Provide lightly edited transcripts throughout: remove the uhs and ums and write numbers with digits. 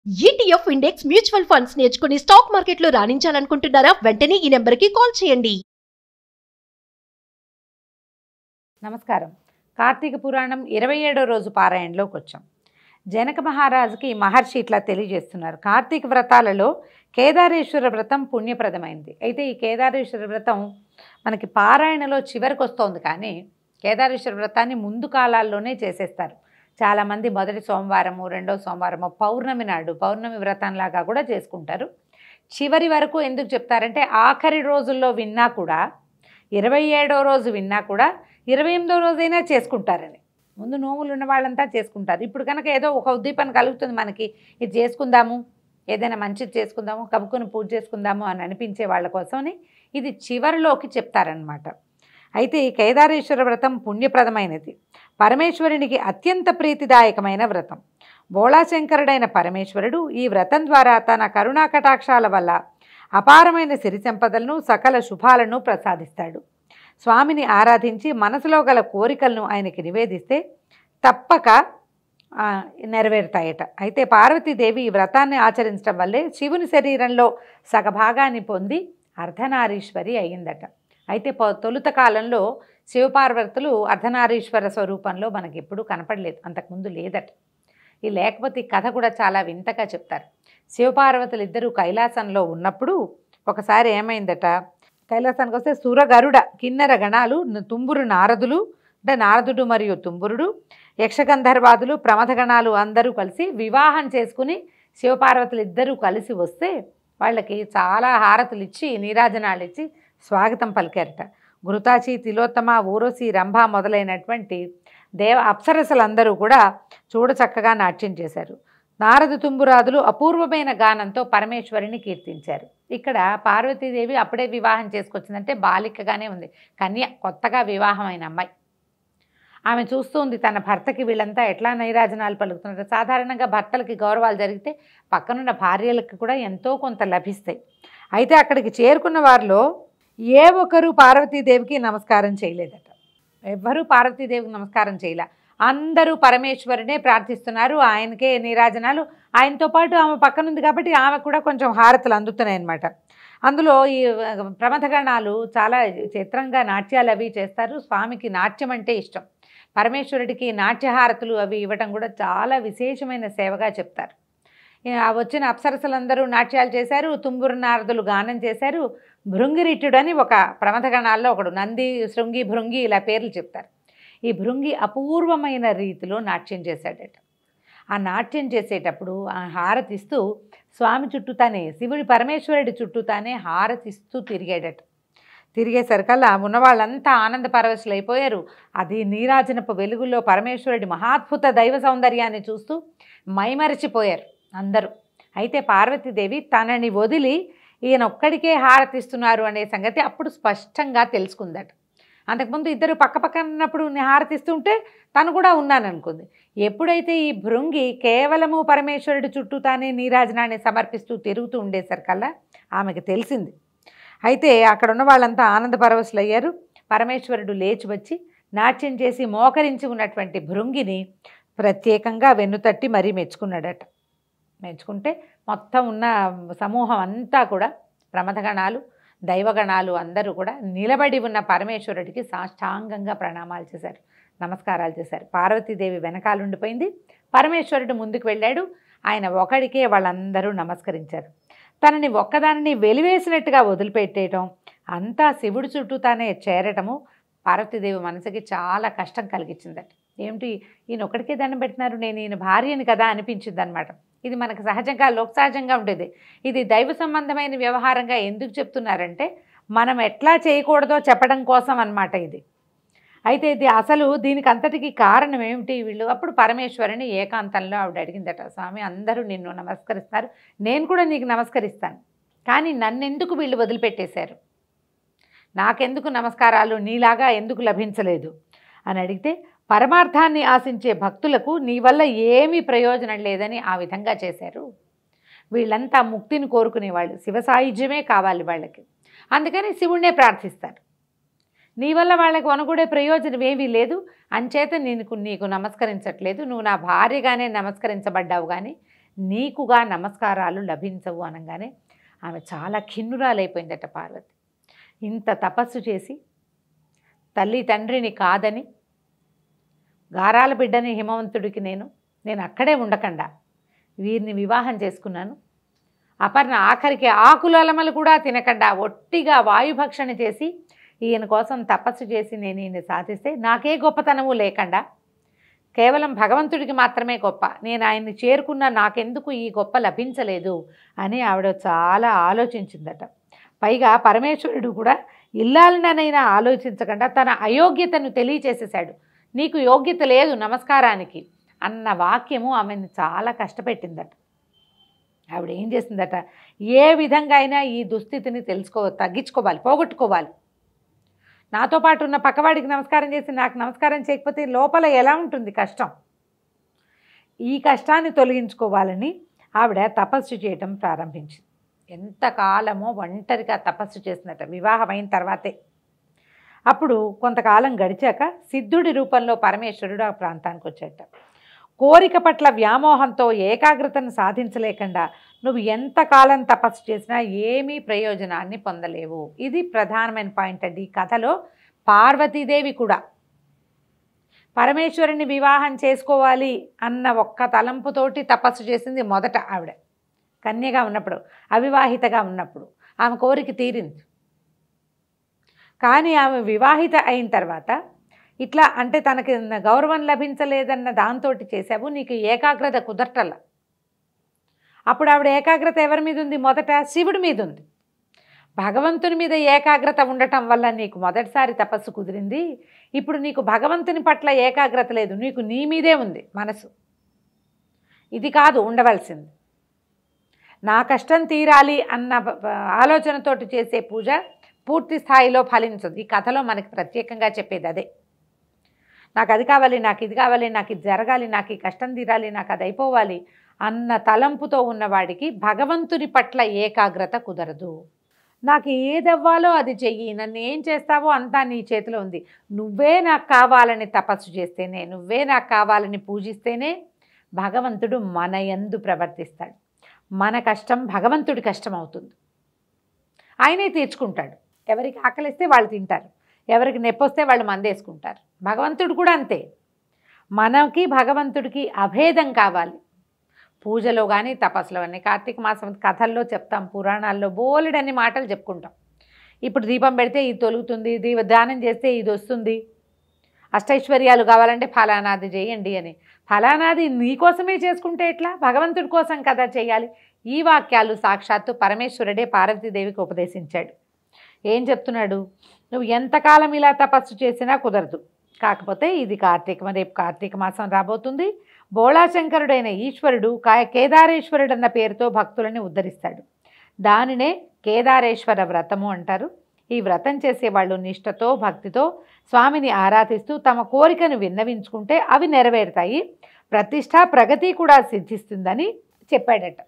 ETF index mutual funds నేర్చుకుని stock మార్కెట్లో రాణించాలనుకుంటున్నారా? వెంటనే ఈ నెంబర్కి కాల్ చేయండి. నమస్కారం. కార్తీక పురాణం 27వ రోజు పారాయణలోకి వచ్చాం. జనక మహారాజుకి మహర్షి ఇట్లా తెలియజేస్తున్నారు. కార్తీక వ్రతాలలో కేదారేశ్వర వ్రతం పుణ్యప్రదమైంది. అయితే ఈ కేదారేశ్వర వ్రతం మనకి పారాయణలో చివరికి వస్తోంది, కానీ కేదారేశ్వర వ్రతాన్ని ముందు కాలాల్లోనే చేసేస్తారు. చాలామంది మొదటి సోమవారము, రెండో సోమవారము, పౌర్ణమి నాడు పౌర్ణమి వ్రతంలాగా కూడా చేసుకుంటారు. చివరి వరకు ఎందుకు చెప్తారంటే ఆఖరి రోజుల్లో విన్నా కూడా, 27వ రోజు విన్నా కూడా 28వ రోజైనా చేసుకుంటారని. ముందు నోములు ఉన్న వాళ్ళంతా చేసుకుంటారు. ఇప్పుడు కనుక ఏదో ఒక ఉద్దీపన కలుగుతుంది మనకి, ఇది చేసుకుందాము, ఏదైనా మంచిది చేసుకుందాము, కబుక్కుని పూజ చేసుకుందాము అని అనిపించే వాళ్ళ కోసమని ఇది చివరిలోకి చెప్తారనమాట. అయితే ఈ కేదారేశ్వర వ్రతం పుణ్యప్రదమైనది, పరమేశ్వరునికి అత్యంత ప్రీతిదాయకమైన వ్రతం. బోళాశంకరుడైన పరమేశ్వరుడు ఈ వ్రతం ద్వారా తన కరుణా కటాక్షాల వల్ల అపారమైన సిరి సంపదలను, సకల శుభాలను ప్రసాదిస్తాడు. స్వామిని ఆరాధించి మనసులో గల కోరికలను ఆయనకి నివేదిస్తే తప్పక నెరవేరుతాయట. అయితే పార్వతీదేవి ఈ వ్రతాన్ని ఆచరించడం వల్లే శివుని శరీరంలో సగభాగాన్ని పొంది అర్ధనారీశ్వరి అయ్యిందట. అయితే తొలుత కాలంలో శివపార్వతులు అర్ధనారీశ్వర స్వరూపంలో మనకి ఎప్పుడూ కనపడలేదు, అంతకుముందు లేదట. ఈ లేకపోతే ఈ కథ కూడా చాలా వింతగా చెప్తారు. శివపార్వతులు ఇద్దరూ కైలాసంలో ఉన్నప్పుడు ఒకసారి ఏమైందట, కైలాసానికి వస్తే సురగరుడ కిన్నెర గణాలు, తుంబురు నారదులు, అంటే నారదుడు మరియు తుంబురుడు, యక్షగంధర్వాదులు, ప్రమథగణాలు అందరూ కలిసి వివాహం చేసుకుని శివపార్వతులు ఇద్దరూ కలిసి వస్తే వాళ్ళకి చాలా హారతులు ఇచ్చి, నీరాజనాలు ఇచ్చి స్వాగతం పలికారట. ఘృతాచి, తిలోత్తమ, ఊర్వశి, రంభ మొదలైనటువంటి అప్సరసలందరూ కూడా చూడచక్కగా నాట్యం చేశారు. నారద తుంబురాదులు అపూర్వమైన గానంతో పరమేశ్వరిని కీర్తించారు. ఇక్కడ పార్వతీదేవి అప్పుడే వివాహం చేసుకొచ్చిందంటే బాలికగానే ఉంది, కన్య, కొత్తగా వివాహమైన అమ్మాయి. ఆమె చూస్తుంది తన భర్తకి వీళ్ళంతా ఎట్లా నైరాజనాలు పలుకుతున్నారు. సాధారణంగా భర్తలకి గౌరవాలు జరిగితే పక్కనున్న భార్యలకు కూడా ఎంతో కొంత లభిస్తాయి. అయితే అక్కడికి చేరుకున్న వారిలో ఏ ఒక్కరూ పార్వతీదేవికి నమస్కారం చేయలేదట. ఎవ్వరూ పార్వతీదేవికి నమస్కారం చేయలే. అందరూ పరమేశ్వరునే ప్రార్థిస్తున్నారు, ఆయనకే నీరాజనాలు. ఆయనతో పాటు ఆమె పక్కనుంది కాబట్టి ఆమె కూడా కొంచెం హారతులు అందుతున్నాయి అన్నమాట. అందులో ఈ ప్రమథగణాలు చాలా చిత్రంగా నాట్యాలు అవి చేస్తారు. స్వామికి నాట్యం అంటే ఇష్టం. పరమేశ్వరుడికి నాట్యహారతులు అవి ఇవ్వటం కూడా చాలా విశేషమైన సేవగా చెప్తారు. వచ్చిన అప్సరసలందరూ నాట్యాలు చేశారు, తుంబురు నారదులు గానం చేశారు. భృంగిరిట్టుడని ఒక ప్రమథగణాల్లో ఒకడు, నంది, శృంగి, భృంగి ఇలా పేర్లు చెప్తారు. ఈ భృంగి అపూర్వమైన రీతిలో నాట్యం చేశాడట. ఆ నాట్యం చేసేటప్పుడు ఆ హారతిస్తూ స్వామి చుట్టూతానే, శివుడి పరమేశ్వరుడి చుట్టూతానే హారతిస్తూ తిరిగాడట. తిరిగేసరికల్లా ఉన్న వాళ్ళంతా ఆనంద పరవశులైపోయారు. అది నీరాజనపు వెలుగులో పరమేశ్వరుడి మహాద్భుత దైవ సౌందర్యాన్ని చూస్తూ మైమరచిపోయారు అందరూ. అయితే పార్వతీదేవి తనని వదిలి ఈయన ఒక్కడికే హారతిస్తున్నారు అనే సంగతి అప్పుడు స్పష్టంగా తెలుసుకుందట. అంతకుముందు ఇద్దరు పక్కపక్కన ఉన్నప్పుడు హారతిస్తుంటే తను కూడా ఉన్నాననుకుంది. ఎప్పుడైతే ఈ భృంగి కేవలము పరమేశ్వరుడి చుట్టూ తానే నీరాజనాన్ని సమర్పిస్తూ తిరుగుతూ ఉండేసరికల్లా ఆమెకు తెలిసింది. అయితే అక్కడ ఉన్న వాళ్ళంతా ఆనంద పరవశులయ్యారు. పరమేశ్వరుడు లేచి వచ్చి నాట్యం చేసి మోకరించి ఉన్నటువంటి భృంగిని ప్రత్యేకంగా వెన్నుతట్టి మరీ మెచ్చుకున్నాడట. మెచ్చుకుంటే మొత్తం ఉన్న సమూహం అంతా కూడా, ప్రమథగణాలు, దైవగణాలు అందరూ కూడా నిలబడి ఉన్న పరమేశ్వరుడికి సాష్టాంగంగా ప్రణామాలు చేశారు, నమస్కారాలు చేశారు. పార్వతీదేవి వెనకాలుండిపోయింది, పరమేశ్వరుడు ముందుకు వెళ్ళాడు. ఆయన ఒకడికే వాళ్ళందరూ నమస్కరించారు. తనని ఒక్కదానిని వెలివేసినట్టుగా వదిలిపెట్టేయటం, అంతా శివుడి చుట్టూ తానే చేరటము పార్వతీదేవి మనసుకి చాలా కష్టం కలిగించిందట. ఏమిటి, ఈయన ఒక్కడికే దండం పెట్టినారు, నేను ఈయన భార్యని కదా అనిపించింది అనమాట. ఇది మనకు సహజంగా, లోకసహజంగా ఉండేది. ఇది దైవ సంబంధమైన వ్యవహారంగా ఎందుకు చెప్తున్నారంటే మనం ఎట్లా చేయకూడదో చెప్పడం కోసం అన్నమాట ఇది. అయితే ఇది అసలు దీనికి అంతటికి కారణం ఏమిటి, వీళ్ళు అప్పుడు పరమేశ్వరుని ఏకాంతంలో ఆవిడ అడిగిందట, స్వామి అందరూ నిన్ను నమస్కరిస్తారు, నేను కూడా నీకు నమస్కరిస్తాను, కానీ నన్నెందుకు వీళ్ళు వదిలిపెట్టేశారు, నాకెందుకు నమస్కారాలు నీలాగా ఎందుకు లభించలేదు అని అడిగితే, పరమార్థాన్ని ఆశించే భక్తులకు నీ వల్ల ఏమీ ప్రయోజనం లేదని ఆ విధంగా చేశారు. వీళ్ళంతా ముక్తిని కోరుకునేవాళ్ళు, శివ సాయుధ్యమే కావాలి వాళ్ళకి, అందుకని శివుణ్ణే ప్రార్థిస్తారు. నీ వల్ల వాళ్ళకి వనగూడే ప్రయోజనం ఏమీ లేదు, అంచేత నీకు నమస్కరించట్లేదు, నువ్వు నా భార్యగానే నమస్కరించబడ్డావు కానీ నీకుగా నమస్కారాలు లభించవు అనగానే ఆమె చాలా ఖిన్నురాలైపోయిందట పార్వతి. ఇంత తపస్సు చేసి తల్లి తండ్రిని కాదని గారాల బిడ్డని హిమవంతుడికి నేను అక్కడే ఉండకుండా వీరిని వివాహం చేసుకున్నాను. అపర్ణ ఆఖరికి ఆకులలమలు కూడా తినకుండా ఒట్టిగా వాయుభక్షణ చేసి ఈయన కోసం తపస్సు చేసి నేను ఈయన సాధిస్తే నాకే గొప్పతనము లేకుండా కేవలం భగవంతుడికి మాత్రమే గొప్ప, నేను ఆయన్ని చేరుకున్న నాకెందుకు ఈ గొప్ప లభించలేదు అని ఆవిడ చాలా ఆలోచించిందట. పైగా పరమేశ్వరుడు కూడా ఇల్లాలనైనా ఆలోచించకుండా తన అయోగ్యతను తెలియచేసేశాడు. నీకు యోగ్యత లేదు నమస్కారానికి అన్న వాక్యము ఆమెను చాలా కష్టపెట్టిందట. ఆవిడ ఏం చేసిందట, ఏ విధంగా అయినా ఈ దుస్థితిని తగ్గించుకోవాలి, పోగొట్టుకోవాలి. నాతో పాటు ఉన్న పక్కవాడికి నమస్కారం చేసి నాకు నమస్కారం చేయకపోతే లోపల ఎలా ఉంటుంది కష్టం. ఈ కష్టాన్ని తొలగించుకోవాలని ఆవిడ తపస్సు చేయటం ప్రారంభించింది. ఎంతకాలమో ఒంటరిగా తపస్సు చేసినట్ట వివాహమైన తర్వాతే. అప్పుడు కొంతకాలం గడిచాక సిద్ధుడి రూపంలో పరమేశ్వరుడు ఆ ప్రాంతానికి వచ్చేట. కోరిక పట్ల వ్యామోహంతో ఏకాగ్రతను సాధించలేకుండా నువ్వు ఎంతకాలం తపస్సు చేసినా ఏమీ ప్రయోజనాన్ని పొందలేవు. ఇది ప్రధానమైన పాయింట్ అండి. ఈ కథలో పార్వతీదేవి కూడా పరమేశ్వరుని వివాహం చేసుకోవాలి అన్న ఒక్క తలంపుతోటి తపస్సు చేసింది మొదట. ఆవిడ కన్యగా ఉన్నప్పుడు, అవివాహితగా ఉన్నప్పుడు ఆమె కోరిక తీరింది. కానీ ఆమె వివాహిత అయిన తర్వాత ఇట్లా అంటే తనకి గౌరవం లభించలేదన్న దాంతో చేసావు, నీకు ఏకాగ్రత కుదరటల. అప్పుడు ఆవిడ ఏకాగ్రత ఎవరి మీద ఉంది? మొదట శివుడి మీద ఉంది. భగవంతుని మీద ఏకాగ్రత ఉండటం వల్ల నీకు మొదటిసారి తపస్సు కుదిరింది. ఇప్పుడు నీకు భగవంతుని పట్ల ఏకాగ్రత లేదు, నీకు నీ మీదే ఉంది మనసు. ఇది కాదు ఉండవలసింది. నా కష్టం తీరాలి అన్న ఆలోచనతోటి చేసే పూజ పూర్తి స్థాయిలో ఫలించదు. ఈ కథలో మనకి ప్రత్యేకంగా చెప్పేది అదే. నాకు అది కావాలి, నాకు ఇది కావాలి, నాకు ఇది జరగాలి, నాకు ఈ కష్టం తీరాలి, నాకు అది అయిపోవాలి అన్న తలంపుతో ఉన్నవాడికి భగవంతుని పట్ల ఏకాగ్రత కుదరదు. నాకు ఏదవ్వాలో అది చెయ్యి, నన్ను ఏం చేస్తావో అంతా నీ చేతిలో ఉంది, నువ్వే నాకు కావాలని తపస్సు చేస్తేనే, నువ్వే నాకు కావాలని పూజిస్తేనే భగవంతుడు మన యందు ప్రవర్తిస్తాడు. మన కష్టం భగవంతుడి కష్టం అవుతుంది. ఆయనే తీర్చుకుంటాడు. ఎవరికి ఆకలిస్తే వాళ్ళు తింటారు, ఎవరికి నొప్పొస్తే వాళ్ళు మందేసుకుంటారు. భగవంతుడు కూడా అంతే. మనకి భగవంతుడికి అభేదం కావాలి. పూజలో కానీ తపస్సులో కానీ కార్తీక మాసం కథల్లో చెప్తాం, పురాణాల్లో బోలెడన్ని మాటలు చెప్పుకుంటాం. ఇప్పుడు దీపం పెడితే ఇది తొలుగుతుంది, దానం చేస్తే ఇది వస్తుంది, అష్టైశ్వర్యాలు కావాలంటే ఫలానాది చేయండి అని. ఫలానాది నీకోసమే చేసుకుంటే ఎట్లా? భగవంతుడి కోసం కదా చేయాలి. ఈ వాక్యాలు సాక్షాత్తు పరమేశ్వరుడే పార్వతీదేవికి ఉపదేశించాడు. ఏం చెప్తున్నాడు? నువ్వు ఎంతకాలం ఇలా తపస్సు చేసినా కుదరదు. కాకపోతే ఇది రేపు కార్తీక మాసం రాబోతుంది. బోళాశంకరుడైన ఈశ్వరుడు కేదారేశ్వరుడు అన్న పేరుతో భక్తులని ఉద్ధరిస్తాడు. దానినే కేదారేశ్వర వ్రతము అంటారు. ఈ వ్రతం చేసేవాళ్ళు నిష్ఠతో భక్తితో స్వామిని ఆరాధిస్తూ తమ కోరికను విన్నవించుకుంటే అవి నెరవేరుతాయి, ప్రతిష్ట ప్రగతి కూడా సిద్ధిస్తుందని చెప్పాడట.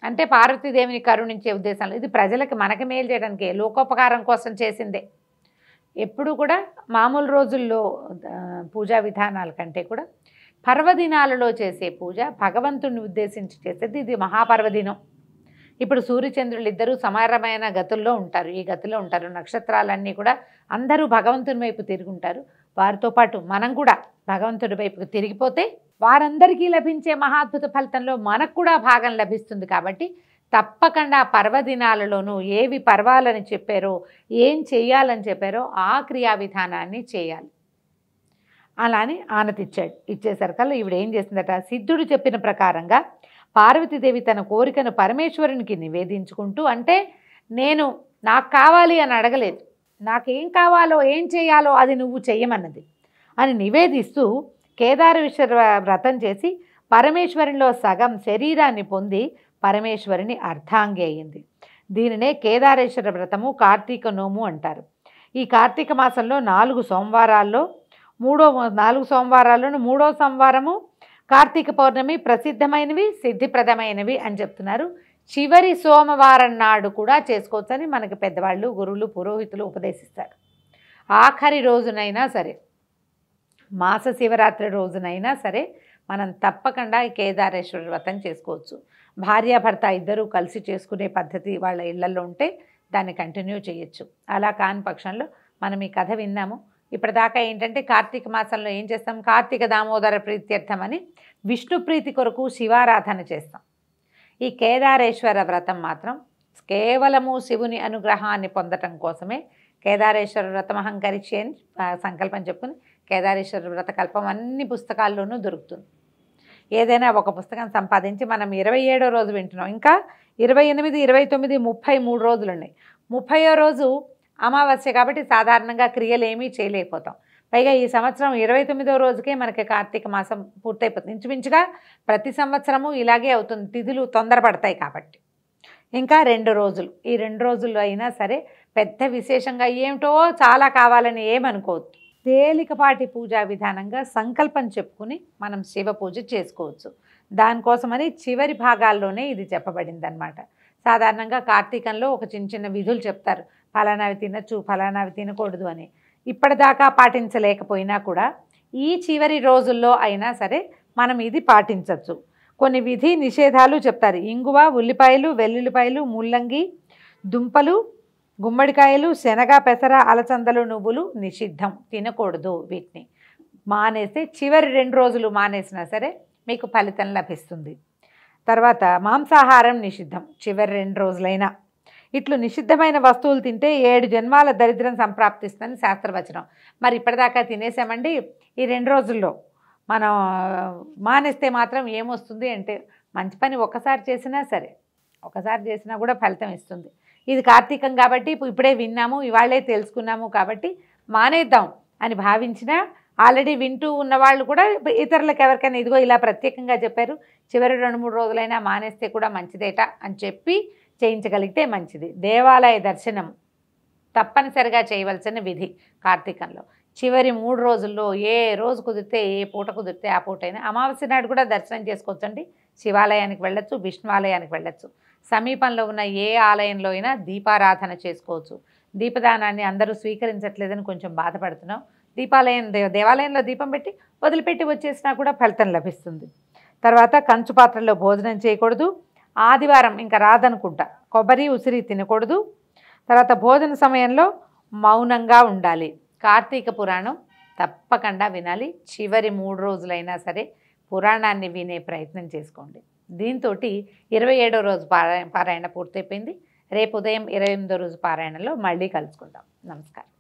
అంటే పార్వతీదేవిని కరుణించే ఉద్దేశంలో ఇది ప్రజలకి మనకి మేలు చేయడానికి, లోకోపకారం కోసం చేసిందే. ఎప్పుడు కూడా మామూలు రోజుల్లో పూజా విధానాల కంటే కూడా పర్వదినాలలో చేసే పూజ భగవంతుడిని ఉద్దేశించి చేసేది. ఇది మహాపర్వదినం. ఇప్పుడు సూర్యచంద్రులు ఇద్దరూ సమానమైన గతుల్లో ఉంటారు, ఈ గతిలో ఉంటారు. నక్షత్రాలన్నీ కూడా అందరూ భగవంతుని వైపు తిరుగుంటారు. వారితో పాటు మనం కూడా భగవంతుడి వైపుకు తిరిగిపోతే వారందరికీ లభించే మహాద్భుత ఫలితంలో మనకు కూడా భాగం లభిస్తుంది. కాబట్టి తప్పకుండా పర్వదినాలలోనూ ఏవి పర్వాలని చెప్పారో, ఏం చేయాలని చెప్పారో ఆ క్రియా విధానాన్ని చేయాలి. అలాని ఆనతిచ్చాడు. ఇచ్చేసరికల్లా ఈవిడ ఏం చేసిందట, సిద్ధుడు చెప్పిన ప్రకారంగా పార్వతీదేవి తన కోరికను పరమేశ్వరునికి నివేదించుకుంటూ, అంటే నాకు కావాలి అని అడగలేదు, నాకేం కావాలో ఏం చేయాలో అది నువ్వు చెయ్యమన్నది అని నివేదిస్తూ కేదారేశ్వర వ్రతం చేసి పరమేశ్వరునిలో సగం శరీరాన్ని పొంది పరమేశ్వరుని అర్ధాంగి అయ్యింది. దీనినే కేదారేశ్వర వ్రతము, కార్తీక నోము అంటారు. ఈ కార్తీక మాసంలో 4 సోమవారాల్లో 4 సోమవారాల్లోనూ 3వ సోమవారము కార్తీక పౌర్ణమి ప్రసిద్ధమైనవి, సిద్ధిప్రదమైనవి అని చెప్తున్నారు. చివరి సోమవారం నాడు కూడా చేసుకోవచ్చని మనకి పెద్దవాళ్ళు, గురువులు, పురోహితులు ఉపదేశిస్తారు. ఆఖరి రోజునైనా సరే, మాస శివరాత్రి రోజునైనా సరే మనం తప్పకుండా ఈ కేదారేశ్వర వ్రతం చేసుకోవచ్చు. భార్యాభర్త ఇద్దరూ కలిసి చేసుకునే పద్ధతి వాళ్ళ ఇళ్లలో ఉంటే దాన్ని కంటిన్యూ చేయొచ్చు. అలా కాని పక్షంలో మనం ఈ కథ విన్నాము. ఇప్పటిదాకా ఏంటంటే కార్తీక మాసంలో ఏం చేస్తాం, కార్తీక దామోదర ప్రీత్యర్థం అని విష్ణు ప్రీతి కొరకు శివారాధన చేస్తాం. ఈ కేదారేశ్వర వ్రతం మాత్రం కేవలము శివుని అనుగ్రహాన్ని పొందటం కోసమే కేదారేశ్వర వ్రతం అహంకరిచి అని సంకల్పం చెప్పుకుని కేదారేశ్వర వ్రత కల్పం అన్ని పుస్తకాల్లోనూ దొరుకుతుంది. ఏదైనా ఒక పుస్తకం సంపాదించి మనం 27వ రోజు వింటున్నాం. ఇంకా 28, 29, 33 రోజులు ఉన్నాయి. 30వ రోజు అమావాస్య కాబట్టి సాధారణంగా క్రియలు ఏమీ చేయలేకపోతాం. పైగా ఈ సంవత్సరం 29వ రోజుకే మనకి కార్తీక మాసం పూర్తయిపోతుంది. ఇంచుమించుగా ప్రతి సంవత్సరము ఇలాగే అవుతుంది, తిథులు తొందరపడతాయి కాబట్టి. ఇంకా 2 రోజులు, ఈ 2 రోజుల్లో అయినా సరే పెద్ద విశేషంగా ఏమిటో చాలా కావాలని ఏమనుకోవద్దు. తేలికపాటి పూజా విధానంగా సంకల్పం చెప్పుకుని మనం శివ పూజ చేసుకోవచ్చు. దానికోసమని చివరి భాగాల్లోనే ఇది చెప్పబడింది అన్నమాట. సాధారణంగా కార్తీకంలో ఒక చిన్న విధులు చెప్తారు, ఫలానావి తినచ్చు, ఫలానావి తినకూడదు అని. ఇప్పటిదాకా పాటించలేకపోయినా కూడా ఈ చివరి రోజుల్లో అయినా సరే మనం ఇది పాటించవచ్చు. కొన్ని విధి నిషేధాలు చెప్తారు. ఇంగువ, ఉల్లిపాయలు, వెల్లుల్లిపాయలు, ముల్లంగి, దుంపలు, గుమ్మడికాయలు, శనగ, పెసర, అలసందలు, నువ్వులు నిషిద్ధం, తినకూడదు. వీటిని మానేస్తే చివరి 2 రోజులు మానేసినా సరే మీకు ఫలితం లభిస్తుంది. తర్వాత మాంసాహారం నిషిద్ధం చివరి 2 రోజులైనా. ఇట్లు నిషిద్ధమైన వస్తువులు తింటే 7 జన్మాల దరిద్రం సంప్రాప్తిస్తుందని శాస్త్రవచనం. మరి ఇప్పటిదాకా తినేసామండి, ఈ 2 రోజుల్లో మనం మానేస్తే మాత్రం ఏమొస్తుంది అంటే మంచి పని ఒక్కసారి చేసినా సరే, ఒకసారి చేసినా కూడా ఫలితం ఇస్తుంది. ఇది కార్తీకం కాబట్టి ఇప్పుడే విన్నాము, ఇవాళే తెలుసుకున్నాము కాబట్టి మానేద్దాం అని భావించినా ఆల్రెడీ వింటూ ఉన్నవాళ్ళు కూడా ఇతరులకు ఎవరికైనా ఇదిగో ఇలా ప్రత్యేకంగా చెప్పారు, చివరి 2-3 రోజులైనా మానేస్తే కూడా మంచిదేట అని చెప్పి చేయించగలిగితే మంచిది. దేవాలయ దర్శనం తప్పనిసరిగా చేయవలసిన విధి కార్తీకంలో. చివరి 3 రోజుల్లో ఏ రోజు కుదిరితే, ఏ పూట కుదిరితే ఆ పూటైనా, అమావాస్య నాడు కూడా దర్శనం చేసుకోవచ్చండి. శివాలయానికి వెళ్ళొచ్చు, విష్ణువాలయానికి వెళ్ళొచ్చు. సమీపంలో ఉన్న ఏ ఆలయంలో అయినా దీపారాధన చేసుకోవచ్చు. దీపదానాన్ని అందరూ స్వీకరించట్లేదని కొంచెం బాధపడుతున్నాం. దేవాలయంలో దీపం పెట్టి వదిలిపెట్టి వచ్చేసినా కూడా ఫలితం లభిస్తుంది. తర్వాత కంచు పాత్రలో భోజనం చేయకూడదు. ఆదివారం ఇంకా రాదనుకుంటా కొబ్బరి, ఉసిరి తినకూడదు. తర్వాత భోజన సమయంలో మౌనంగా ఉండాలి. కార్తీక పురాణం తప్పకుండా వినాలి. చివరి 3 రోజులైనా సరే పురాణాన్ని వినే ప్రయత్నం చేసుకోండి. దీంతో 27వ రోజు పారాయణ పూర్తయిపోయింది. రేపు ఉదయం 28వ రోజు పారాయణలో మళ్ళీ కలుసుకుందాం. నమస్కారం.